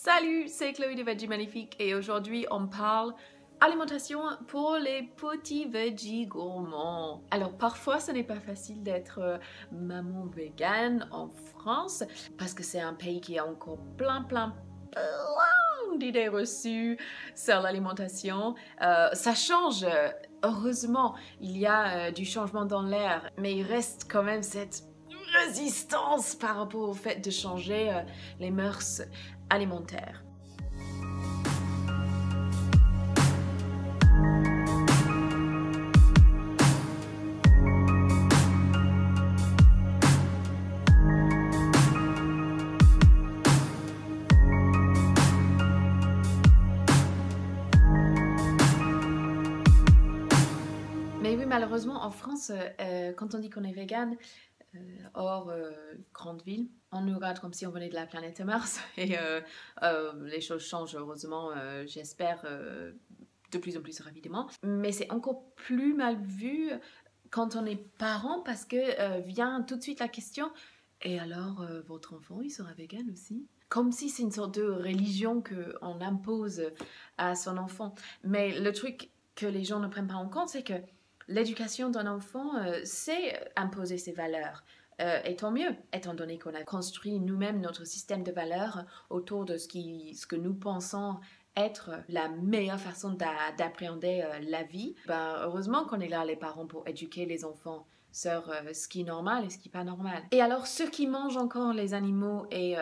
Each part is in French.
Salut, c'est Chloé de Veggie Magnifique et aujourd'hui on parle alimentation pour les petits veggies gourmands. Alors parfois ce n'est pas facile d'être maman végane en France parce que c'est un pays qui a encore plein d'idées reçues sur l'alimentation. Ça change, heureusement, il y a du changement dans l'air, mais il reste quand même cette résistance par rapport au fait de changer les mœurs alimentaires. Mais oui, malheureusement, en France, quand on dit qu'on est végane, hors grande ville, on nous regarde comme si on venait de la planète Mars. Et les choses changent, heureusement, j'espère, de plus en plus rapidement. Mais c'est encore plus mal vu quand on est parent parce que vient tout de suite la question « Et alors, votre enfant, il sera végane aussi ?» Comme si c'est une sorte de religion qu'on impose à son enfant. Mais le truc que les gens ne prennent pas en compte, c'est que l'éducation d'un enfant, c'est imposer ses valeurs. Et tant mieux, étant donné qu'on a construit nous-mêmes notre système de valeurs autour de ce que nous pensons être la meilleure façon d'appréhender la vie. Ben, heureusement qu'on est là, les parents, pour éduquer les enfants sur ce qui est normal et ce qui n'est pas normal. Et alors, ceux qui mangent encore les animaux et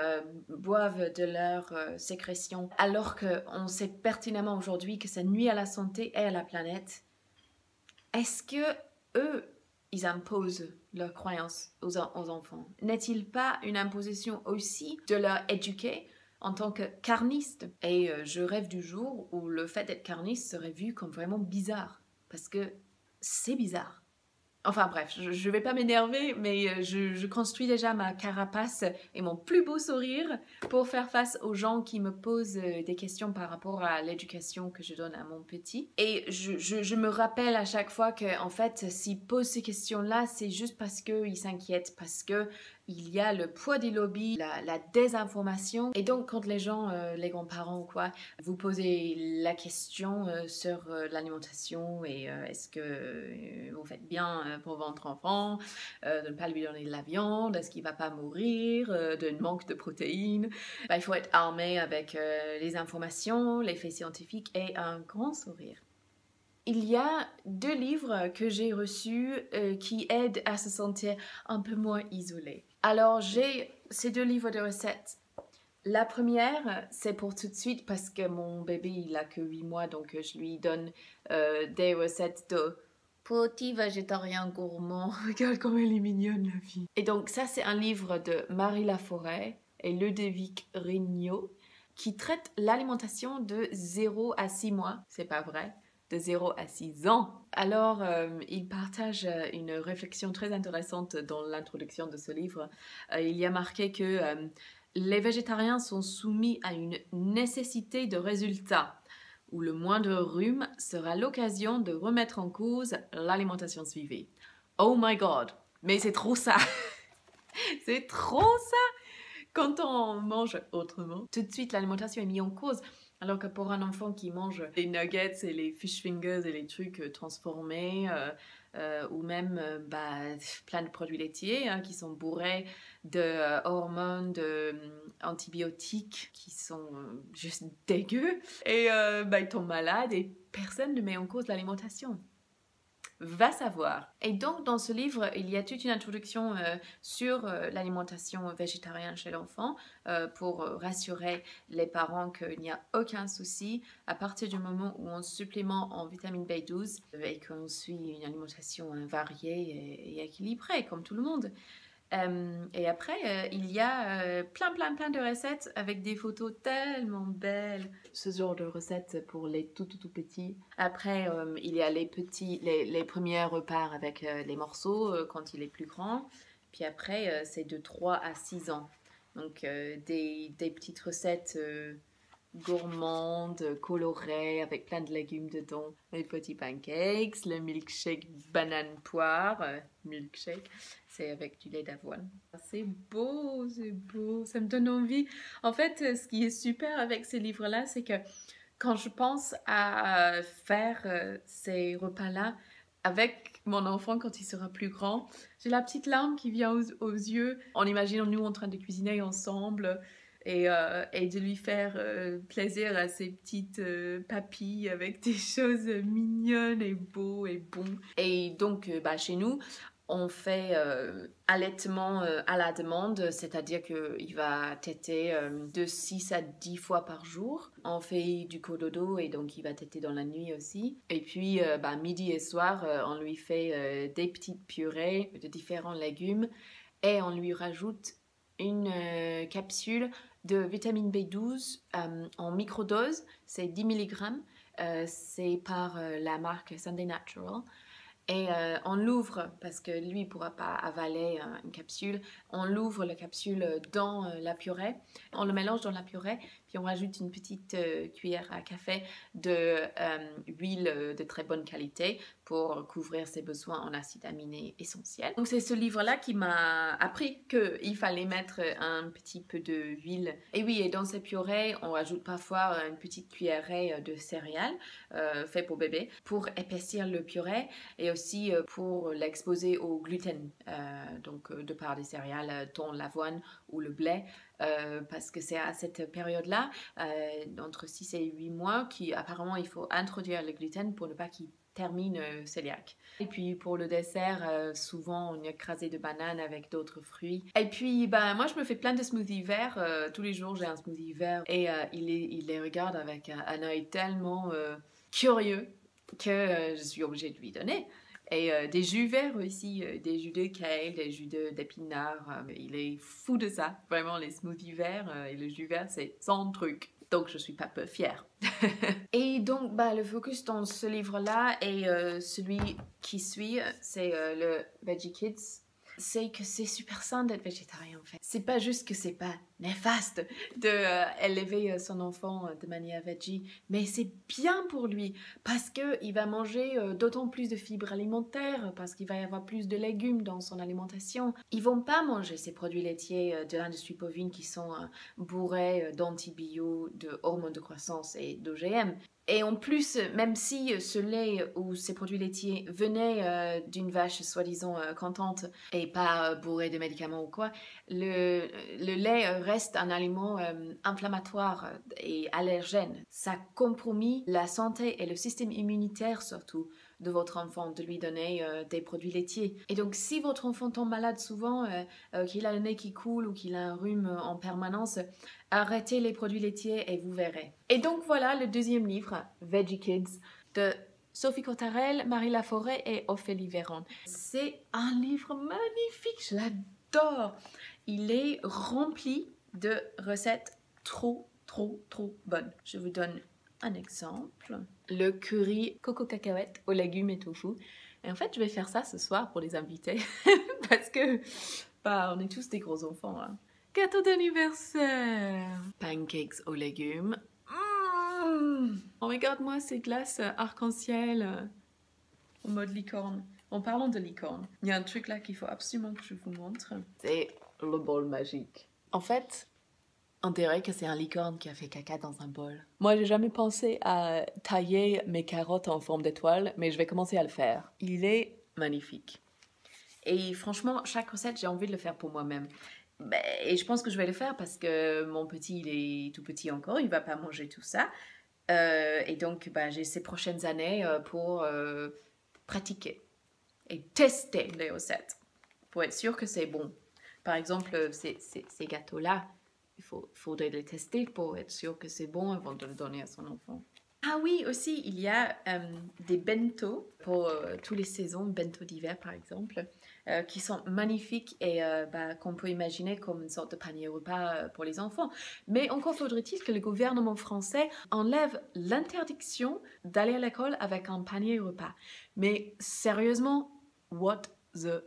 boivent de leurs sécrétions, alors qu'on sait pertinemment aujourd'hui que ça nuit à la santé et à la planète, est-ce que eux, ils imposent leurs croyances aux enfants? N'est-il pas une imposition aussi de leur éduquer en tant que carniste? Et je rêve du jour où le fait d'être carniste serait vu comme vraiment bizarre, parce que c'est bizarre. Enfin bref, je vais pas m'énerver, mais je construis déjà ma carapace et mon plus beau sourire pour faire face aux gens qui me posent des questions par rapport à l'éducation que je donne à mon petit. Et je me rappelle à chaque fois que, en fait, s'ils posent ces questions-là, c'est juste parce qu'ils s'inquiètent, parce que il y a le poids des lobbies, la désinformation. Et donc, quand les gens, les grands-parents ou quoi, vous posez la question sur l'alimentation et est-ce que vous faites bien pour votre enfant, de ne pas lui donner de la viande, est-ce qu'il ne va pas mourir d'un manque de protéines, il faut être armé avec les informations, les faits scientifiques et un grand sourire. Il y a 2 livres que j'ai reçus qui aident à se sentir un peu moins isolé. Alors j'ai ces 2 livres de recettes. La première, c'est pour tout de suite parce que mon bébé, il a que 8 mois, donc je lui donne des recettes de petits végétariens gourmands. Regarde comme elle est mignonne, la fille. Et donc ça, c'est un livre de Marie Laforêt et Ludovic Rignot qui traite l'alimentation de 0 à 6 mois. C'est pas vrai, de 0 à 6 ans. Alors, il partage une réflexion très intéressante dans l'introduction de ce livre. Il y a marqué que les végétariens sont soumis à une nécessité de résultat, où le moindre rhume sera l'occasion de remettre en cause l'alimentation suivie. Oh my god, mais c'est trop ça. C'est trop ça. Quand on mange autrement, tout de suite l'alimentation est mise en cause. Alors que pour un enfant qui mange les nuggets et les fish fingers et les trucs transformés, ou même plein de produits laitiers qui sont bourrés de hormones, d'antibiotiques qui sont juste dégueux, et ils tombent malades et personne ne met en cause l'alimentation. Va savoir. Et donc, dans ce livre, il y a toute une introduction sur l'alimentation végétarienne chez l'enfant pour rassurer les parents qu'il n'y a aucun souci à partir du moment où on supplémente en vitamine B12 et qu'on suit une alimentation variée et équilibrée, comme tout le monde. Et après, il y a plein de recettes avec des photos tellement belles. Ce genre de recettes pour les tout petits. Après, il y a les premiers repas avec les morceaux quand il est plus grand. Puis après, c'est de 3 à 6 ans. Donc, des petites recettes gourmande, colorée, avec plein de légumes dedans. Les petits pancakes, le milkshake banane poire, milkshake, c'est avec du lait d'avoine. C'est beau, ça me donne envie. En fait, ce qui est super avec ces livres-là, c'est que quand je pense à faire ces repas-là avec mon enfant quand il sera plus grand, j'ai la petite larme qui vient aux yeux en imaginant nous en train de cuisiner ensemble et de lui faire plaisir à ses petites papilles avec des choses mignonnes et beaux et bons. Et donc, chez nous, on fait allaitement à la demande, c'est-à-dire qu'il va téter de 6 à 10 fois par jour. On fait du cododo et donc il va téter dans la nuit aussi. Et puis midi et soir, on lui fait des petites purées de différents légumes et on lui rajoute une capsule de vitamine B12 en microdose, c'est 10 mg, c'est par la marque Sunday Natural. Et on l'ouvre, parce que lui ne pourra pas avaler une capsule, on l'ouvre la capsule dans la purée, on le mélange dans la purée, puis on rajoute une petite cuillère à café d'huile de très bonne qualité pour couvrir ses besoins en acides aminés essentiels. Donc c'est ce livre-là qui m'a appris qu'il fallait mettre un petit peu d'huile. Et oui, et dans ces purées, on rajoute parfois une petite cuillerée de céréales fait pour bébé pour épaissir le purée et aussi pour l'exposer au gluten, donc de par des céréales dont l'avoine ou le blé, parce que c'est à cette période-là, entre 6 et 8 mois, qu'apparemment il faut introduire le gluten pour ne pas qu'il termine cœliaque. Et puis pour le dessert, souvent on y écrasé de bananes avec d'autres fruits. Et puis moi je me fais plein de smoothies verts, tous les jours j'ai un smoothie vert et il les regarde avec un œil tellement curieux que je suis obligée de lui donner. Et des jus verts aussi, des jus de kale, des jus d'épinards. Il est fou de ça. Vraiment, les smoothies verts et le jus vert, c'est son truc. Donc, je suis pas peu fière. Et donc, le focus dans ce livre-là et celui qui suit, c'est le Veggie Kids. C'est que c'est super sain d'être végétarien en fait. C'est pas juste que c'est pas néfaste d'élever son enfant de manière veggie, mais c'est bien pour lui parce qu'il va manger d'autant plus de fibres alimentaires, parce qu'il va y avoir plus de légumes dans son alimentation. Ils vont pas manger ces produits laitiers de l'industrie bovine qui sont bourrés d'antibiotiques, de hormones de croissance et d'OGM. Et en plus, même si ce lait ou ces produits laitiers venaient d'une vache soi-disant contente et pas bourrée de médicaments ou quoi, le lait reste un aliment inflammatoire et allergène. Ça compromet la santé et le système immunitaire surtout de votre enfant, de lui donner des produits laitiers. Et donc si votre enfant tombe malade souvent, qu'il a le nez qui coule ou qu'il a un rhume en permanence, arrêtez les produits laitiers et vous verrez. Et donc voilà le deuxième livre, Veggie Kids, de Sophie Cottarel, Marie Laforêt et Ophélie Véron. C'est un livre magnifique, je l'adore. Il est rempli de recettes trop bonnes. Je vous donne un exemple. Le curry coco cacahuète aux légumes et tofu. Et en fait, je vais faire ça ce soir pour les invités parce que on est tous des gros enfants. Hein. Gâteau d'anniversaire. Pancakes aux légumes. Oh, regarde-moi ces glaces arc-en-ciel en mode licorne. En parlant de licorne, il y a un truc là qu'il faut absolument que je vous montre. C'est le bol magique. En fait, on dirait que c'est un licorne qui a fait caca dans un bol. Moi, j'ai jamais pensé à tailler mes carottes en forme d'étoile, mais je vais commencer à le faire. Il est magnifique. Et franchement, chaque recette, j'ai envie de le faire pour moi-même. Et je pense que je vais le faire parce que mon petit, il est tout petit encore, il va pas manger tout ça. Et donc, j'ai ces prochaines années pour pratiquer et tester les recettes pour être sûr que c'est bon. Par exemple, ces gâteaux-là, faudrait les tester pour être sûr que c'est bon avant de le donner à son enfant. Ah oui, aussi, il y a des bento pour toutes les saisons, bento d'hiver par exemple, qui sont magnifiques et qu'on peut imaginer comme une sorte de panier repas pour les enfants. Mais encore faudrait-il que le gouvernement français enlève l'interdiction d'aller à l'école avec un panier repas. Mais sérieusement, what the...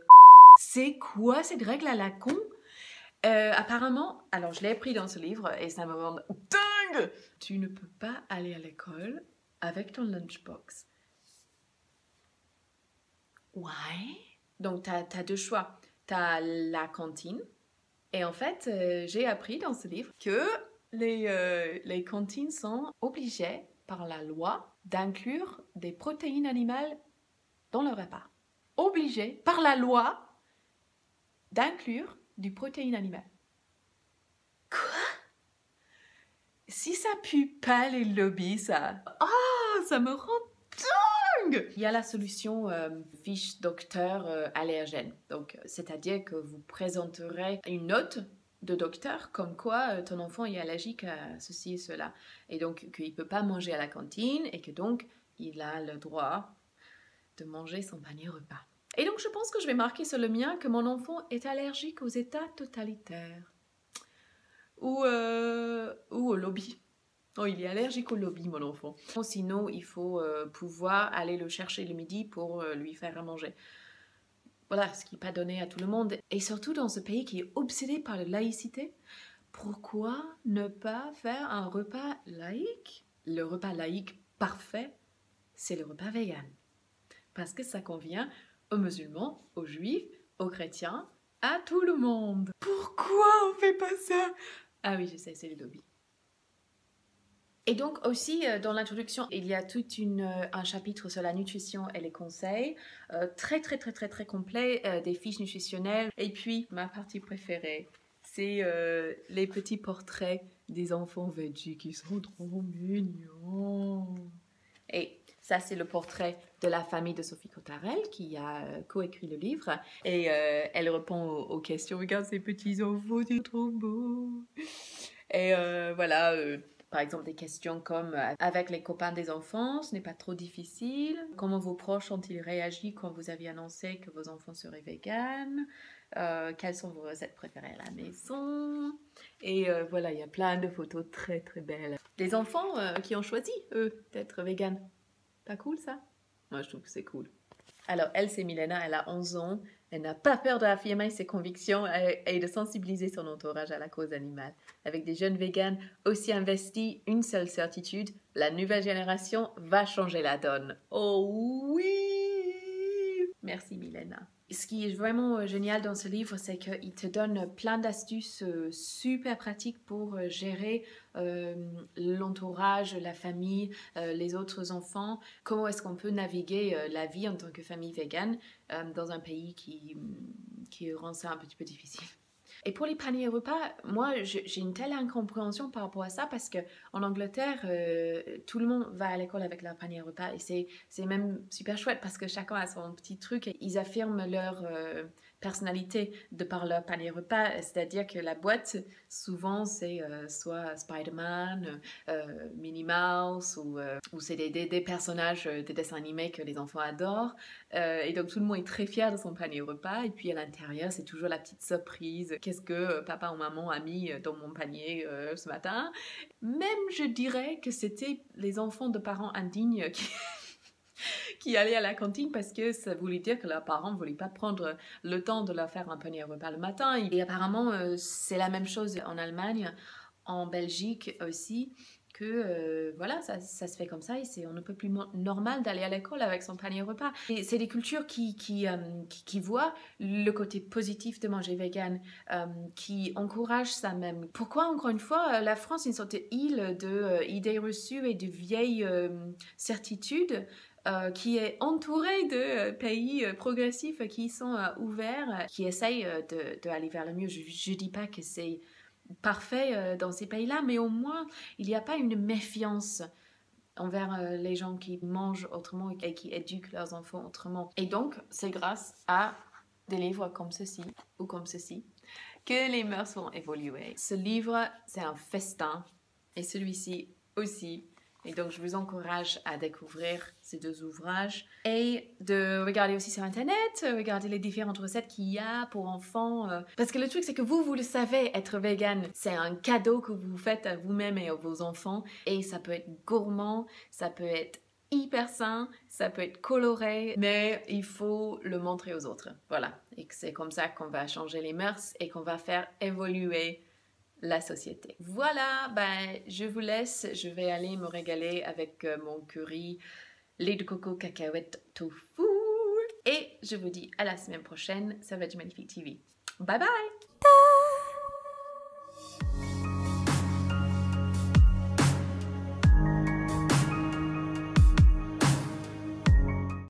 C'est quoi cette règle à la con? Apparemment, alors je l'ai appris dans ce livre et ça me rend dingue Tu ne peux pas aller à l'école avec ton lunchbox. Ouais. Donc, tu as deux choix. Tu as la cantine. Et en fait, j'ai appris dans ce livre que les cantines sont obligées par la loi d'inclure des protéines animales dans le repas. Obligées par la loi d'inclure du protéine animale. Quoi? Si ça pue pas les lobbies, ça... Oh, ça me rend dingue! Il y a la solution fiche docteur allergène. Donc, c'est-à-dire que vous présenterez une note de docteur comme quoi ton enfant est allergique à ceci et cela. Et donc, qu'il ne peut pas manger à la cantine et que donc, il a le droit de manger son panier repas. Et donc, je pense que je vais marquer sur le mien que mon enfant est allergique aux États totalitaires. Ou au lobby. Oh, il est allergique au lobby, mon enfant. Sinon, il faut pouvoir aller le chercher le midi pour lui faire à manger. Voilà, ce qui n'est pas donné à tout le monde. Et surtout dans ce pays qui est obsédé par la laïcité, pourquoi ne pas faire un repas laïque? Le repas laïque parfait, c'est le repas vegan. Parce que ça convient aux musulmans, aux juifs, aux chrétiens, à tout le monde. Pourquoi on fait pas ça? Ah oui, je sais, c'est les lobbies. Et donc aussi, dans l'introduction, il y a tout un chapitre sur la nutrition et les conseils, très complet, des fiches nutritionnelles. Et puis, ma partie préférée, c'est les petits portraits des enfants veggie qui sont trop mignons. Et ça, c'est le portrait de la famille de Sophie Cottarel qui a coécrit le livre. Et elle répond aux questions. Regarde ces petits enfants, c'est trop beau. Et voilà, par exemple des questions comme avec les copains des enfants, ce n'est pas trop difficile. Comment vos proches ont-ils réagi quand vous aviez annoncé que vos enfants seraient véganes? Quelles sont vos recettes préférées à la maison? Et voilà, il y a plein de photos très belles. Des enfants qui ont choisi, eux, d'être véganes. Pas cool ça? Moi, je trouve que c'est cool. Alors, elle, c'est Milena, elle a 11 ans. Elle n'a pas peur d'affirmer ses convictions et de sensibiliser son entourage à la cause animale. Avec des jeunes véganes aussi investis, une seule certitude, la nouvelle génération va changer la donne. Oh oui! Merci Milena. Ce qui est vraiment génial dans ce livre, c'est qu'il te donne plein d'astuces super pratiques pour gérer l'entourage, la famille, les autres enfants. Comment est-ce qu'on peut naviguer la vie en tant que famille végane dans un pays qui rend ça un petit peu difficile. Et pour les paniers repas, moi, j'ai une telle incompréhension par rapport à ça parce qu'en Angleterre, tout le monde va à l'école avec leur panier repas et c'est même super chouette parce que chacun a son petit truc et ils affirment leur personnalité de par leur panier repas, c'est-à-dire que la boîte, souvent, c'est soit Spider-Man, Minnie Mouse ou c'est des personnages des dessins animés que les enfants adorent. Et donc tout le monde est très fier de son panier repas et puis à l'intérieur, c'est toujours la petite surprise. Qu'est-ce que papa ou maman a mis dans mon panier ce matin? Même je dirais que c'était les enfants de parents indignes qui allaient à la cantine parce que ça voulait dire que leurs parents ne voulaient pas prendre le temps de leur faire un panier repas le matin. Et apparemment, c'est la même chose en Allemagne, en Belgique aussi, que voilà, ça se fait comme ça et on ne peut plus normal d'aller à l'école avec son panier repas. Et c'est des cultures qui voient le côté positif de manger vegan, qui encouragent ça même. Pourquoi, encore une fois, la France est une sorte d'île d'idées reçues et de vieilles certitudes qui est entourée de pays progressifs qui sont ouverts, qui essayent d'aller vers le mieux. Je ne dis pas que c'est parfait dans ces pays-là, mais au moins, il n'y a pas une méfiance envers les gens qui mangent autrement et qui éduquent leurs enfants autrement. Et donc, c'est grâce à des livres comme ceci ou comme ceci que les mœurs vont évoluer. Ce livre, c'est un festin et celui-ci aussi. Et donc, je vous encourage à découvrir ces deux ouvrages et de regarder aussi sur Internet, regarder les différentes recettes qu'il y a pour enfants. Parce que le truc, c'est que vous le savez, être vegan, c'est un cadeau que vous faites à vous-même et à vos enfants. Et ça peut être gourmand, ça peut être hyper sain, ça peut être coloré, mais il faut le montrer aux autres. Voilà. Et que c'est comme ça qu'on va changer les mœurs et qu'on va faire évoluer la société. Voilà, ben, je vous laisse, je vais aller me régaler avec mon curry, lait de coco, cacahuètes, tofu. Et je vous dis à la semaine prochaine, ça va être Magnifique TV. Bye bye!